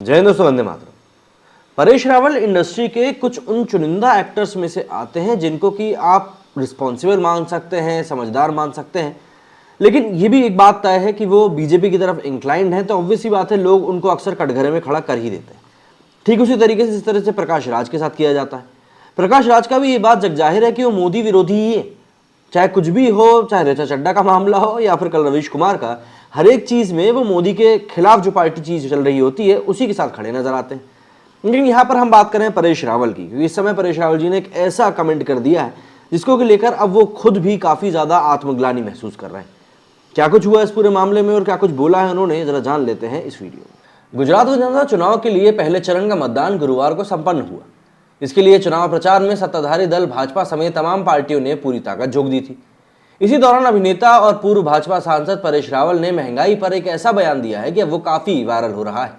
जय हिंद दोस्तों, वंदे मातरम। परेश रावल इंडस्ट्री के कुछ उन चुनिंदा एक्टर्स में से आते हैं जिनको कि आप रिस्पॉन्सिबल मान सकते हैं, समझदार मान सकते हैं, लेकिन ये भी एक बात तय है कि वो बीजेपी की तरफ इंक्लाइंड है, तो ऑब्वियस सी बात है लोग उनको अक्सर कटघरे में खड़ा कर ही देते हैं। ठीक उसी तरीके से जिस तरह से प्रकाश राज के साथ किया जाता है। प्रकाश राज का भी ये बात जगजाहिर है कि वो मोदी विरोधी ही है, चाहे कुछ भी हो, चाहे ऋचा चड्ढा का मामला हो या फिर कल रवीश कुमार का, हर एक चीज में वो मोदी के खिलाफ जो पार्टी चीज चल रही होती है उसी के साथ खड़े नजर आते हैं। लेकिन यहाँ पर हम बात करें परेश रावल की, क्योंकि इस समय परेश रावल जी ने एक ऐसा कमेंट कर दिया है जिसको कि लेकर अब वो खुद भी काफी ज्यादा आत्मग्लानि महसूस कर रहे हैं। क्या कुछ हुआ इस पूरे मामले में और क्या कुछ बोला है उन्होंने, जरा जान लेते हैं इस वीडियो में। गुजरात विधानसभा चुनाव के लिए पहले चरण का मतदान गुरुवार को संपन्न हुआ। इसके लिए चुनाव प्रचार में सत्ताधारी दल भाजपा समेत तमाम पार्टियों ने पूरी ताकत झोंक दी थी। इसी दौरान अभिनेता और पूर्व भाजपा सांसद परेश रावल ने महंगाई पर एक ऐसा बयान दिया है कि अब वो काफी वायरल हो रहा है।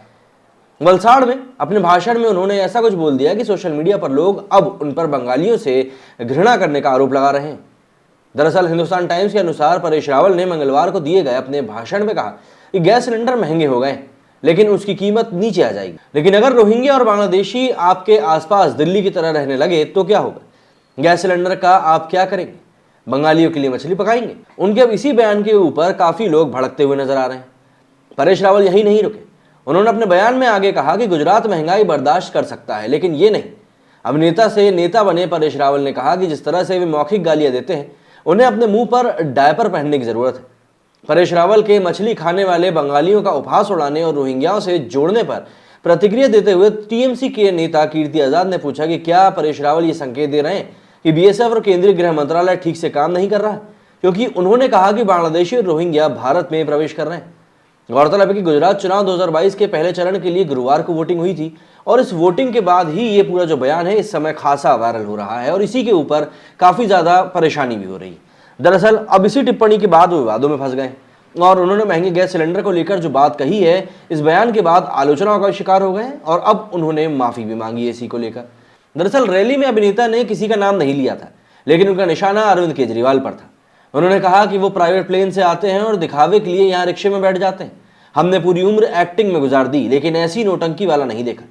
वलसाड़ में अपने भाषण में उन्होंने ऐसा कुछ बोल दिया कि सोशल मीडिया पर लोग अब उन पर बंगालियों से घृणा करने का आरोप लगा रहे हैं। दरअसल हिंदुस्तान टाइम्स के अनुसार परेश रावल ने मंगलवार को दिए गए अपने भाषण में कहा कि गैस सिलेंडर महंगे हो गए लेकिन उसकी कीमत नीचे आ जाएगी, लेकिन अगर रोहिंग्या और बांग्लादेशी आपके आसपास दिल्ली की तरह रहने लगे तो क्या होगा? गैस सिलेंडर का आप क्या करेंगे? बंगालियों के लिए मछली पकाएंगे? उनके अब इसी बयान के ऊपर काफी लोग भड़कते हुए नजर आ रहे हैं। परेश रावल यही नहीं रुके, उन्होंने अपने बयान में आगे कहा कि गुजरात महंगाई बर्दाश्त कर सकता है लेकिन ये नहीं। अभिनेता से नेता बने परेश रावल ने कहा कि जिस तरह से वे मौखिक गालियां देते हैं उन्हें अपने मुंह पर डायपर पहनने की जरूरत है। परेश रावल के मछली खाने वाले बंगालियों का उपहास उड़ाने और रोहिंग्याओं से जोड़ने पर प्रतिक्रिया देते हुए टीएमसी के नेता कीर्ति आजाद ने पूछा कि क्या परेश रावल ये संकेत दे रहे हैं कि बीएसएफ और केंद्रीय गृह मंत्रालय ठीक से काम नहीं कर रहा है, क्योंकि उन्होंने कहा कि बांग्लादेशी और रोहिंग्या भारत में प्रवेश कर रहे हैं। गौरतलब है कि गुजरात चुनाव 2022 के पहले चरण के लिए गुरुवार को वोटिंग हुई थी और इस वोटिंग के बाद ही ये पूरा जो बयान है इस समय खासा वायरल हो रहा है और इसी के ऊपर काफी ज्यादा परेशानी भी हो रही है। दरअसल अब इसी टिप्पणी के बाद वो विवादों में फंस गए और उन्होंने महंगे गैस सिलेंडर को लेकर जो बात कही है इस बयान के बाद आलोचनाओं का शिकार हो गए और अब उन्होंने माफी भी मांगी है इसी को लेकर। दरअसल रैली में अभिनेता ने किसी का नाम नहीं लिया था, लेकिन उनका निशाना अरविंद केजरीवाल पर था। उन्होंने कहा कि वो प्राइवेट प्लेन से आते हैं और दिखावे के लिए यहाँ रिक्शे में बैठ जाते हैं। हमने पूरी उम्र एक्टिंग में गुजार दी लेकिन ऐसी नोटंकी वाला नहीं देखा।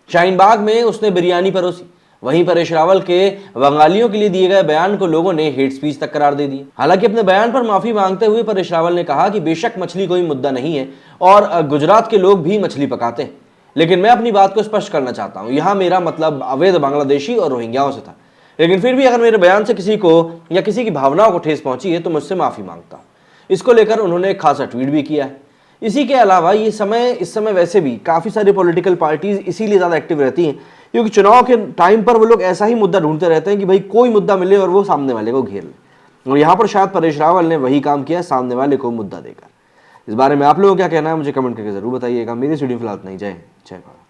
शाहीन बाग में उसने बिरयानी परोसी। वहीं परेश रावल के बंगालियों के लिए दिए गए बयान को लोगों ने हेट स्पीच तक करार दे दिया। हालांकि अपने बयान पर माफी मांगते हुए परेश रावल ने कहा कि बेशक मछली कोई मुद्दा नहीं है और गुजरात के लोग भी मछली पकाते हैं, लेकिन मैं अपनी बात को स्पष्ट करना चाहता हूं, यहां मेरा मतलब अवैध बांग्लादेशी और रोहिंग्याओं से था। लेकिन फिर भी अगर मेरे बयान से किसी को या किसी की भावनाओं को ठेस पहुंची है तो मुझसे माफी मांगता हूं। इसको लेकर उन्होंने एक खासा ट्वीट भी किया है। इसी के अलावा इस समय वैसे भी काफी सारी पॉलिटिकल पार्टीज इसीलिए ज्यादा एक्टिव रहती हैं क्योंकि चुनाव के टाइम पर वो लोग ऐसा ही मुद्दा ढूंढते रहते हैं कि भाई कोई मुद्दा मिले और वो सामने वाले को घेर ले। और यहाँ पर शायद परेश रावल ने वही काम किया, सामने वाले को मुद्दा देकर। इस बारे में आप लोगों को क्या कहना है मुझे कमेंट करके जरूर बताइएगा। मेरी वीडियो फिलहाल नहीं, जय भारत।